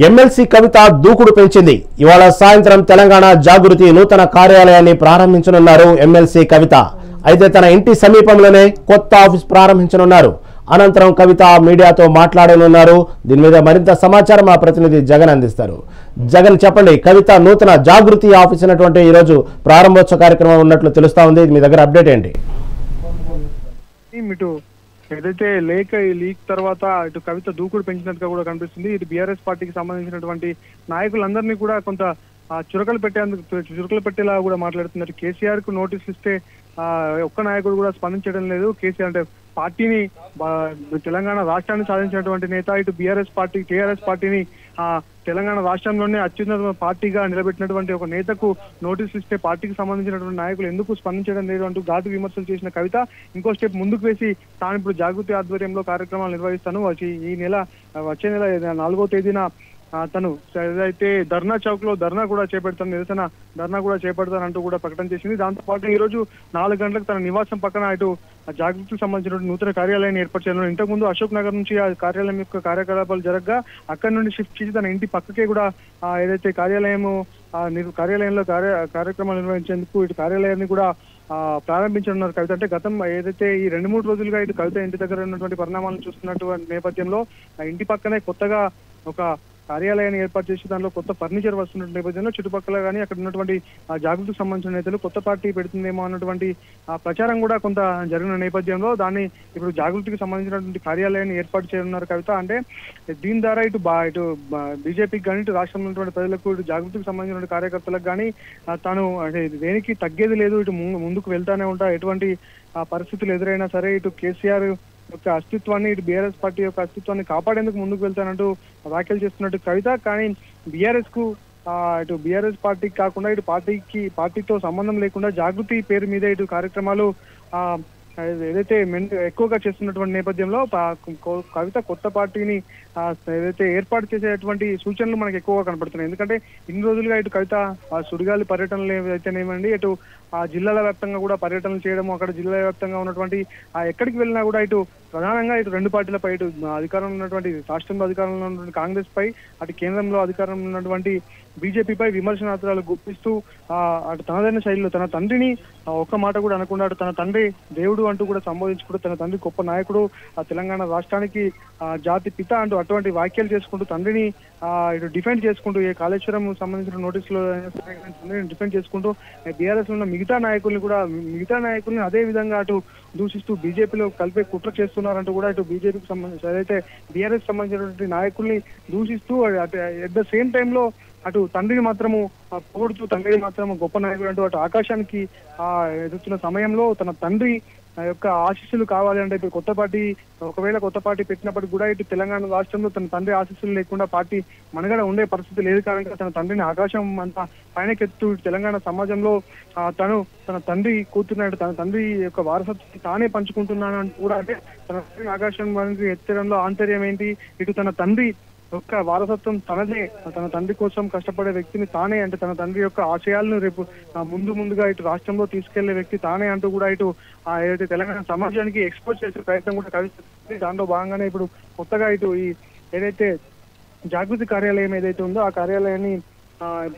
MLC కవిత దూకుడు పెంచింది. ఇవాళ సాయంత్రం తెలంగాణ జాగృతి నూతన కార్యాలయాన్ని ప్రారంభించనున్నారు ఎమ్మెల్సీ కవిత. అయితే తన ఇంటి సమీపంలోనే కొత్త ఆఫీస్ ప్రారంభించనున్నారు. అనంతరం కవిత మీడియాతో మాట్లాడనున్నారు. దీని మీద మరింత సమాచారం మా ప్రతినిధి జగన్ అందిస్తారు. జగన్, చెప్పండి, కవిత నూతన జాగృతి ఆఫీస్ అయినటువంటి ఈరోజు ప్రారంభోత్సవ కార్యక్రమం ఉన్నట్లు తెలుస్తా ఉంది. మీ దగ్గర అప్డేట్ ఏంటి? ఇటు ఏదైతే లీక్ తర్వాత ఇటు కవిత దూకుడు పెంచినట్టుగా కూడా కనిపిస్తుంది. ఇటు బీఆర్ఎస్ పార్టీకి సంబంధించినటువంటి నాయకులందరినీ కూడా కొంత చురకలు పెట్టేలా కూడా మాట్లాడుతున్నారు. కేసీఆర్ కు నోటీసులు ఇస్తే ఒక్క నాయకుడు కూడా స్పందించడం లేదు. కేసీఆర్ అంటే పార్టీని తెలంగాణ రాష్ట్రాన్ని సాధించినటువంటి నేత, ఇటు బీఆర్ఎస్ పార్టీ టీఆర్ఎస్ పార్టీని తెలంగాణ రాష్ట్రంలోనే అత్యున్నత పార్టీగా నిలబెట్టినటువంటి ఒక నేతకు నోటీసులు ఇస్తే పార్టీకి సంబంధించినటువంటి నాయకులు ఎందుకు స్పందించడం లేదు అంటూ ఘాటు విమర్శలు చేసిన కవిత ఇంకో స్టెప్ ముందుకు వేసి తాను ఇప్పుడు జాగృతి ఆధ్వర్యంలో కార్యక్రమాలు నిర్వహిస్తాను, వచ్చే నెల 4వ తేదీన తను ఏదైతే ధర్నా చౌక్ లో ధర్నా కూడా చేపడతాను, నిరసన ధర్నా కూడా చేపడతాను అంటూ కూడా ప్రకటన చేసింది. దాంతో పాటు ఈ రోజు 4 గంటలకు తన నివాసం పక్కన ఇటు జాగృతికి సంబంధించిన నూతన కార్యాలయాన్ని ఏర్పాటు చేయాలని, ఇంతకుముందు అశోక్ నగర్ నుంచి ఆ కార్యాలయం యొక్క కార్యకలాపాలు జరగగా అక్కడి నుండి షిఫ్ట్ చేసి తన ఇంటి పక్కకే కూడా ఏదైతే కార్యాలయంలో కార్యక్రమాలు నిర్వహించేందుకు ఇటు కార్యాలయాన్ని కూడా ప్రారంభించనున్నారు కవిత. అంటే గతం ఏదైతే ఈ 2-3 రోజులుగా ఇటు కవిత ఇంటి దగ్గర ఉన్నటువంటి పరిణామాలను చూస్తున్నటువంటి నేపథ్యంలో ఇంటి పక్కనే కొత్తగా ఒక కార్యాలయాన్ని ఏర్పాటు చేసి దానిలో కొత్త ఫర్నిచర్ వస్తున్న నేపథ్యంలో చుట్టుపక్కల కానీ అక్కడ ఉన్నటువంటి జాగృతికి సంబంధించిన నేతలు కొత్త పార్టీ పెడుతుందేమో అన్నటువంటి ప్రచారం కూడా కొంత జరిగిన నేపథ్యంలో దాన్ని ఇప్పుడు జాగృతికి సంబంధించినటువంటి కార్యాలయాన్ని ఏర్పాటు చేయనున్నారు కవిత. అంటే దీని ద్వారా ఇటు బీజేపీకి కానీ ఇటు రాష్ట్రంలో ఉన్నటువంటి ప్రజలకు ఇటు జాగృతికి సంబంధించిన కార్యకర్తలకు కానీ తాను అంటే దేనికి తగ్గేది లేదు, ఇటు ముందుకు వెళ్తానే ఉంటా, ఎటువంటి పరిస్థితులు ఎదురైనా సరే ఇటు కేసీఆర్ యొక్క అస్తిత్వాన్ని ఇటు బీఆర్ఎస్ పార్టీ యొక్క అస్తిత్వాన్ని కాపాడేందుకు ముందుకు వెళ్తానంటూ వ్యాఖ్యలు చేస్తున్నట్టు కవిత. కానీ బీఆర్ఎస్ కు ఇటు బీఆర్ఎస్ పార్టీకి కాకుండా ఇటు పార్టీతో సంబంధం లేకుండా జాగృతి పేరు మీద ఇటు కార్యక్రమాలు ఏదైతే ఎక్కువగా చేస్తున్నటువంటి నేపథ్యంలో కవిత కొత్త పార్టీని ఏదైతే ఏర్పాటు చేసేటువంటి సూచనలు మనకు ఎక్కువగా కనపడుతున్నాయి. ఎందుకంటే ఇన్ని రోజులుగా ఇటు కవిత సుడిగాలి పర్యటనలు అయితేనేమండి, ఇటు జిల్లాల వ్యాప్తంగా కూడా పర్యటనలు చేయడము, అక్కడ జిల్లా వ్యాప్తంగా ఉన్నటువంటి ఎక్కడికి వెళ్ళినా కూడా ఇటు ప్రధానంగా ఇటు 2 పార్టీలపై ఇటు అధికారంలో ఉన్నటువంటి రాష్ట్రంలో అధికారంలో ఉన్నటువంటి కాంగ్రెస్ పై, అటు కేంద్రంలో అధికారంలో ఉన్నటువంటి బీజేపీపై విమర్శనాస్త్రాలు గుప్పిస్తూ అటు తనదైన శైలిలో తన తండ్రిని ఒక్క మాట కూడా అనకుండా అటు తన తండ్రి దేవుడు అంటూ కూడా సంబోధించుకుంటూ తన తండ్రి గొప్ప నాయకుడు, తెలంగాణ రాష్ట్రానికి జాతి పిత అంటూ అటువంటి వ్యాఖ్యలు చేసుకుంటూ తండ్రిని ఇటు డిఫెండ్ చేసుకుంటూ ఏ కాళేశ్వరం సంబంధించిన నోటీసులో డిఫెండ్ చేసుకుంటూ బీఆర్ఎస్ ఉన్న మిగతా నాయకుల్ని అదే విధంగా అటు దూషిస్తూ బీజేపీలో కలిపే కుట్ర చేస్తున్నారంటూ కూడా ఇటు బీజేపీకి సంబంధించి ఏదైతే బీఆర్ఎస్ సంబంధించినటువంటి నాయకుల్ని దూషిస్తూ అట్ ద సేమ్ టైంలో అటు తండ్రిని మాత్రము పొగుడుతూ తండ్రిని మాత్రము గొప్ప నాయకుడు అంటూ అటు ఆకాశానికి ఎదుగుతున్న సమయంలో తన తండ్రి యొక్క ఆశీస్సులు కావాలి అంటే ఇప్పుడు ఒకవేళ కొత్త పార్టీ పెట్టినప్పటికీ కూడా ఇటు తెలంగాణ రాష్ట్రంలో తన తండ్రి ఆశీస్సులు లేకుండా పార్టీ మనగడ ఉండే పరిస్థితి లేదు. కారణంగా తన తండ్రిని ఆకాశం అంతా పైనకెత్తు తెలంగాణ సమాజంలో తన తండ్రి కూతురున్నాడు, తన తండ్రి యొక్క వారసత్వం తానే పంచుకుంటున్నాను అంటూ కూడా, అంటే తన తండ్రిని ఆకాశం ఎత్తడంలో ఆంతర్యం ఏంటి, ఇటు తన తండ్రి యొక్క వారసత్వం తనదే, తన తండ్రి కోసం కష్టపడే వ్యక్తిని తానే, అంటే తన తండ్రి యొక్క ఆశయాలను రేపు ముందుగా ఇటు రాష్ట్రంలో తీసుకెళ్లే వ్యక్తి తానే అంటూ కూడా ఇటు ఏదైతే తెలంగాణ సమాజానికి ఎక్స్పోజ్ చేసే ప్రయత్నం కూడా కవిస్తుంది. దాంట్లో భాగంగానే ఇప్పుడు కొత్తగా ఇటు ఈ ఏదైతే జాగృతి కార్యాలయం ఏదైతే ఉందో ఆ కార్యాలయాన్ని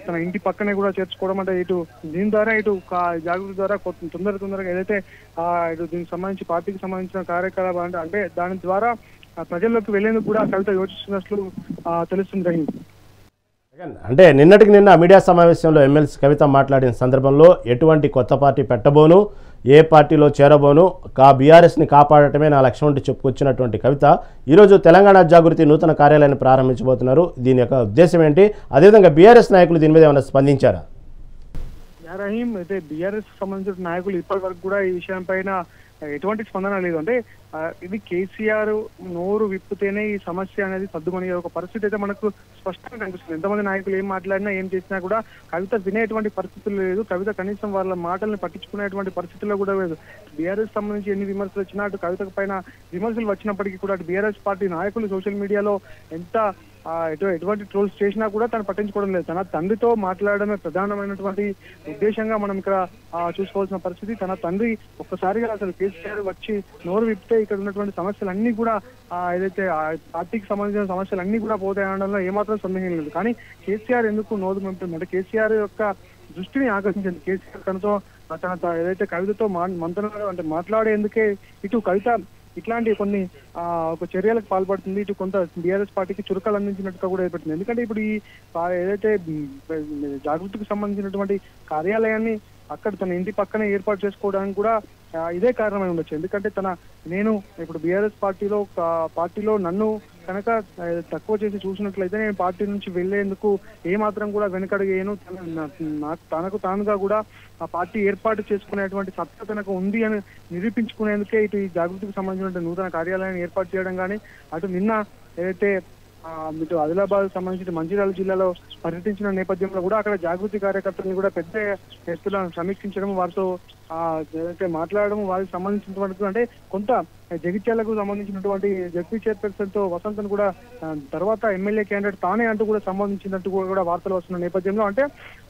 తన ఇంటి పక్కనే కూడా చేర్చుకోవడం, అంటే ఇటు దీని ద్వారా ఇటు జాగృతి ద్వారా తొందరగా ఏదైతే ఇటు దీనికి సంబంధించి పార్టీకి సంబంధించిన కార్యకలాపాలు అంటే దాని ద్వారా ప్రజల్లోకి వెళ్లేందుకు కూడా కవిత యోచిస్తున్నట్లు తెలుస్తుంది. అంటే నిన్నటికి నిన్న మీడియా సమావేశంలో ఎమ్మెల్సీ కవిత మాట్లాడిన సందర్భంలో ఎటువంటి కొత్త పార్టీ పెట్టబోను, ఏ పార్టీలో చేరబోను, బీఆర్ఎస్ని కాపాడటమే నా లక్ష్యం అంటూ చెప్పుకొచ్చినటువంటి కవిత ఈరోజు తెలంగాణ జాగృతి నూతన కార్యాలయాన్ని ప్రారంభించబోతున్నారు. దీని యొక్క ఉద్దేశం ఏంటి? అదేవిధంగా బీఆర్ఎస్ నాయకులు దీని మీద ఏమైనా స్పందించారా? రహీం, అయితే బీఆర్ఎస్ సంబంధించిన నాయకులు ఇప్పటి వరకు కూడా ఈ విషయం పైన ఎటువంటి స్పందన లేదు. అంటే ఇది కేసీఆర్ నోరు విప్పితేనే ఈ సమస్య అనేది సర్దుమనిగే ఒక పరిస్థితి అయితే మనకు స్పష్టంగా కనిపిస్తుంది. ఎంతమంది నాయకులు ఏం మాట్లాడినా ఏం చేసినా కూడా కవిత వినేటువంటి పరిస్థితులు లేదు. కవిత కనీసం వాళ్ళ మాటల్ని పట్టించుకునేటువంటి పరిస్థితుల్లో కూడా లేదు. బీఆర్ఎస్ సంబంధించి ఎన్ని విమర్శలు వచ్చినా అటు కవిత పైన విమర్శలు వచ్చినప్పటికీ కూడా అటు బీఆర్ఎస్ పార్టీ నాయకులు సోషల్ మీడియాలో ఎంత ఎటువంటి ట్రోల్స్ చేసినా కూడా తను పట్టించుకోవడం లేదు. తన తండ్రితో మాట్లాడడమే ప్రధానమైనటువంటి ఉద్దేశంగా మనం ఇక్కడ చూసుకోవాల్సిన పరిస్థితి. తన తండ్రి ఒక్కసారిగా అసలు కేసీఆర్ వచ్చి నోరు విప్పితే ఇక్కడ ఉన్నటువంటి సమస్యలన్నీ కూడా ఏదైతే పార్టీకి సంబంధించిన సమస్యలన్నీ కూడా పోతాయి అనడంలో ఏమాత్రం సందేహం లేదు. కానీ కేసీఆర్ ఎందుకు నోరు వింటుంది అంటే కేసీఆర్ యొక్క దృష్టిని ఆకర్షించింది. కేసీఆర్ తన ఏదైతే కవితతో మంతనాలు అంటే మాట్లాడేందుకే ఇటు కవిత ఇట్లాంటి కొన్ని ఒక చర్యలకు పాల్పడుతుంది. ఇటు కొంత బీఆర్ఎస్ పార్టీకి చురుకలు అందించినట్టుగా కూడా ఏర్పడుతుంది. ఎందుకంటే ఇప్పుడు ఈ ఏదైతే జాగృతికి సంబంధించినటువంటి కార్యాలయాన్ని అక్కడ తన ఇంటి పక్కనే ఏర్పాటు చేసుకోవడానికి కూడా ఇదే కారణమై ఉండొచ్చు. ఎందుకంటే నేను ఇప్పుడు బీఆర్ఎస్ పార్టీలో నన్ను కనుక తక్కువ చేసి చూసినట్లయితే నేను పార్టీ నుంచి వెళ్లేందుకు ఏమాత్రం కూడా వెనకడుగేయను. తనకు తానుగా కూడా ఆ పార్టీ ఏర్పాటు చేసుకునేటువంటి సత్తా తనకు ఉంది అని నిరూపించుకునేందుకే ఇటు ఈ జాగృతికి సంబంధించిన నూతన కార్యాలయాన్ని ఏర్పాటు చేయడం కానీ అటు నిన్న ఏదైతే ఇటు ఆదిలాబాద్ సంబంధించిన మంచిర్యాల జిల్లాలో పర్యటించిన నేపథ్యంలో కూడా అక్కడ జాగృతి కార్యకర్తలను కూడా పెద్ద ఎత్తున సమీక్షించడం, వారితో ఏదైతే మాట్లాడడం, వారికి సంబంధించినటువంటి అంటే కొంత జగిత్యాలకు సంబంధించినటువంటి జడ్పీ చైర్పర్సన్ తో వసంతను కూడా తర్వాత ఎమ్మెల్యే క్యాండిడేట్ తానే అంటూ కూడా సంబంధించినట్టు కూడా వార్తలు వస్తున్న నేపథ్యంలో అంటే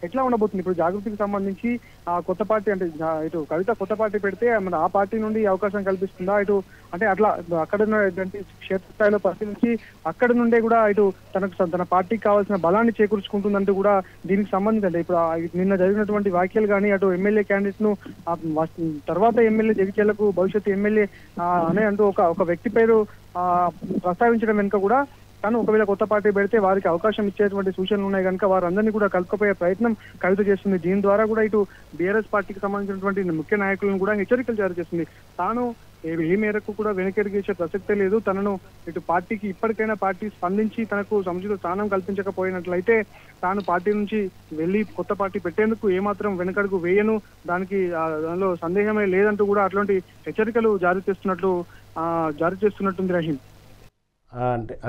ఎట్లా ఉండబోతుంది ఇప్పుడు జాగృతికి సంబంధించి కొత్త పార్టీ అంటే ఇటు కవిత కొత్త పార్టీ పెడితే మన ఆ పార్టీ నుండి అవకాశం కల్పిస్తుందా ఇటు అంటే అట్లా అక్కడ క్షేత్రస్థాయిలో పరిశీలించి అక్కడ నుండే కూడా ఇటు తన పార్టీకి కావాల్సిన బలాన్ని చేకూర్చుకుంటుందంటూ కూడా దీనికి సంబంధించి అంటే ఇప్పుడు నిన్న జరిగినటువంటి వ్యాఖ్యలు కానీ అటు ఎమ్మెల్యే క్యాండిడేట్ ను తర్వాత ఎమ్మెల్యే జగిత్యాలకు భవిష్యత్తు ఎమ్మెల్యే అనే అంటూ ఒక వ్యక్తి పేరు ప్రస్తావించడం వెనుక కూడా కానీ ఒకవేళ కొత్త పార్టీ పెడితే వారికి అవకాశం ఇచ్చేటువంటి సూచనలు ఉన్నాయి కనుక వారందరినీ కూడా కలుపుకపోయే ప్రయత్నం కవిత చేస్తుంది. దీని ద్వారా కూడా ఇటు బీఆర్ఎస్ పార్టీకి సంబంధించినటువంటి ముఖ్య నాయకులను కూడా హెచ్చరికలు జారీ చేస్తుంది. తాను ఏ మేరకు కూడా వెనకడిగేసే ప్రసక్తే లేదు. తనను ఇటు పార్టీకి ఇప్పటికైనా పార్టీ స్పందించి తనకు సముచిత స్థానం కల్పించకపోయినట్లయితే తాను పార్టీ నుంచి వెళ్లి కొత్త పార్టీ పెట్టేందుకు ఏమాత్రం వెనకడుగు వేయను, దానిలో సందేహమే లేదంటూ కూడా అట్లాంటి హెచ్చరికలు జారీ చేస్తున్నట్టుంది రహీం.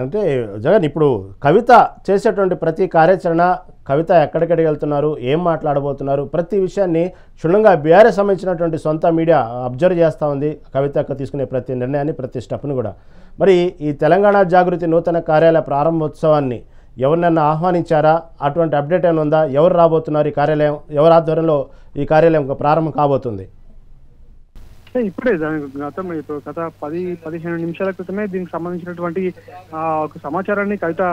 అంటే జగన్ ఇప్పుడు కవిత చేసేటువంటి ప్రతి కార్యాచరణ కవిత ఎక్కడికెక్కడికి వెళ్తున్నారు, ఏం మాట్లాడబోతున్నారు, ప్రతి విషయాన్ని క్షుణ్ణంగా బీఆర్ఎస్ సంబంధించినటువంటి సొంత మీడియా అబ్జర్వ్ చేస్తూ ఉంది. కవిత తీసుకునే ప్రతి నిర్ణయాన్ని ప్రతి స్టెప్ను కూడా. మరి ఈ తెలంగాణ జాగృతి నూతన కార్యాలయ ప్రారంభోత్సవాన్ని ఎవరినన్నా ఆహ్వానించారా? అటువంటి అప్డేట్ ఏమైనా ఉందా? ఎవరు రాబోతున్నారు? ఈ కార్యాలయం ఎవరి ఆధ్వర్యంలో ఈ కార్యాలయం ప్రారంభం కాబోతుంది? ఇప్పుడే గత 10-15 నిమిషాల క్రితమే దీనికి సంబంధించినటువంటి ఒక సమాచారాన్ని కవిత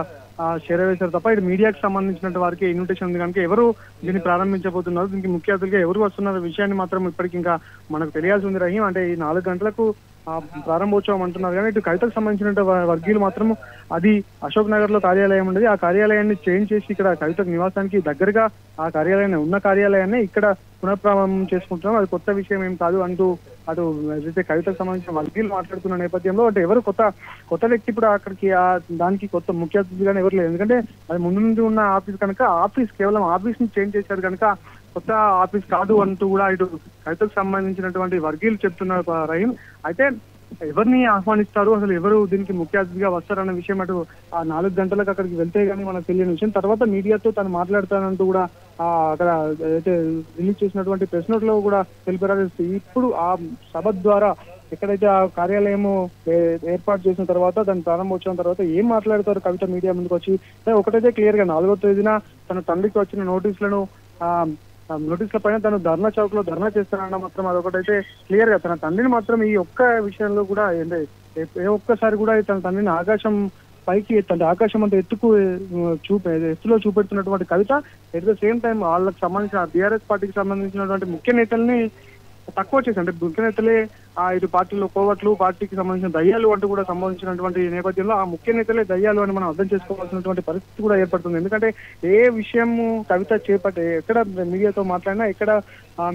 చేరవేశారు తప్ప ఇటు మీడియాకి సంబంధించినటువంటి వారికి ఇన్విటేషన్ ఉంది కనుక ఎవరు దీన్ని ప్రారంభించబోతున్నారు, దీనికి ముఖ్య అతిథిగా ఎవరు వస్తున్నారు విషయాన్ని మాత్రం ఇప్పటికి ఇంకా మనకు తెలియాల్సి ఉంది రహీం. అంటే ఈ 4 గంటలకు ప్రారంభోత్సవం అంటున్నారు కానీ ఇటు కవితకు సంబంధించిన వర్గీయులు మాత్రం అది అశోక్ నగర్ లో కార్యాలయం ఉండేది, ఆ కార్యాలయాన్ని చేంజ్ చేసి ఇక్కడ కవితకు నివాసానికి దగ్గరగా ఆ కార్యాలయాన్ని ఉన్న కార్యాలయాన్ని ఇక్కడ పునఃప్రారంభం చేసుకుంటున్నాం, అది కొత్త విషయం ఏం కాదు అంటూ అటు ఏదైతే కవితకు సంబంధించిన వర్గీయులు మాట్లాడుతున్న నేపథ్యంలో అంటే ఎవరు కొత్త వ్యక్తి ఇప్పుడు అక్కడికి దానికి కొత్త ముఖ్య అతిథిగానే ఎవరు లేదు. ఎందుకంటే అది ముందు నుండి ఉన్న ఆఫీస్ కనుక కేవలం ఆఫీస్ ని చేంజ్ చేశారు కనుక కొత్త ఆఫీస్ కాదు అంటూ కూడా ఇటు కవితకు సంబంధించినటువంటి వర్గీయులు చెప్తున్నారు రహీం. అయితే ఎవరిని ఆహ్వానిస్తారు, అసలు ఎవరు దీనికి ముఖ్య అతిథిగా వస్తారన్న విషయం అటు ఆ 4 గంటలకు అక్కడికి వెళ్తే గానీ మనకు తెలియని విషయం. తర్వాత మీడియాతో తను మాట్లాడతానంటూ కూడా అక్కడ అయితే రిలీజ్ చేసినటువంటి ప్రెస్ నోట్ లో కూడా తెలిపారు. ఇప్పుడు ఆ సభ ద్వారా ఎక్కడైతే ఆ కార్యాలయము ఏర్పాటు చేసిన తర్వాత దాని ప్రారంభోత్సవం తర్వాత ఏం మాట్లాడతారు కవిత మీడియా ముందుకు వచ్చి ఒకటైతే క్లియర్ గా 4వ తేదీన తన తండ్రికి వచ్చిన నోటీసుల పైన తను ధర్నా చౌక్ లో ధర్నా చేస్తానన్న మాత్రం అదొకటైతే క్లియర్ గా తన తండ్రిని మాత్రం ఈ ఒక్క విషయంలో కూడా ఏ ఒక్కసారి కూడా తన తండ్రిని ఆకాశం పైకి ఆకాశం అంతా ఎత్తులో చూపెడుతున్నటువంటి కవిత ఎట్ ద సేమ్ టైం వాళ్ళకి సంబంధించిన బీఆర్ఎస్ పార్టీకి సంబంధించినటువంటి ముఖ్య నేతల్ని తక్కువ చేసి అంటే ముఖ్య నేతలే ఇటు పార్టీలో కోవట్లు పార్టీకి సంబంధించిన దయ్యాలు అంటూ కూడా సంబంధించినటువంటి నేపథ్యంలో ఆ ముఖ్య నేతలే దయ్యాలు అని మనం అర్థం చేసుకోవాల్సినటువంటి పరిస్థితి కూడా ఏర్పడుతుంది. ఎందుకంటే ఏ విషయము కవిత ఎక్కడ మీడియాతో మాట్లాడినా ఎక్కడ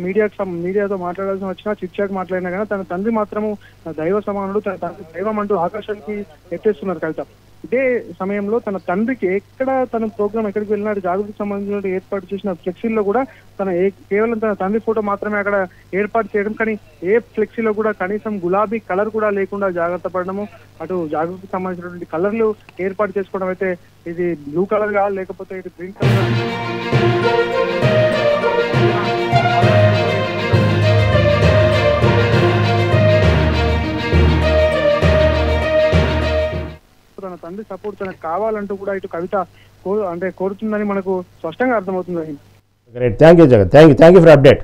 మీడియాతో మాట్లాడాల్సి వచ్చినా చిట్చాట్ మాట్లాడినా కానీ తన తండ్రి మాత్రము దైవ సమానుడు, తన తండ్రి దైవం అంటూ ఆకాశానికి ఎత్తేస్తున్నారు కవిత. ఇదే సమయంలో తన తండ్రికి తన ప్రోగ్రామ్ ఎక్కడికి వెళ్ళినాడు జాగృతికి సంబంధించిన ఏర్పాటు చేసిన ఫ్లెక్సీల్లో కూడా కేవలం తన తండ్రి ఫోటో మాత్రమే అక్కడ ఏర్పాటు చేయడం, కానీ ఏ ఫ్లెక్సీలో కూడా కనీసం గులాబీ కలర్ కూడా లేకుండా జాగ్రత్త పడడము, అటు జాగృతికి సంబంధించినటువంటి కలర్లు ఏర్పాటు చేసుకోవడం అయితే ఇది బ్లూ కలర్ గా లేకపోతే ఇది గ్రీన్ కలర్ తన తండ్రి ఉన్నటువంటి సపోర్ట్ తనకు కావాలంటూ కూడా ఇటు కవిత కోరుతుందని మనకు స్పష్టంగా అర్థమవుతుంది. Great, thank you Jagan, thank you for update.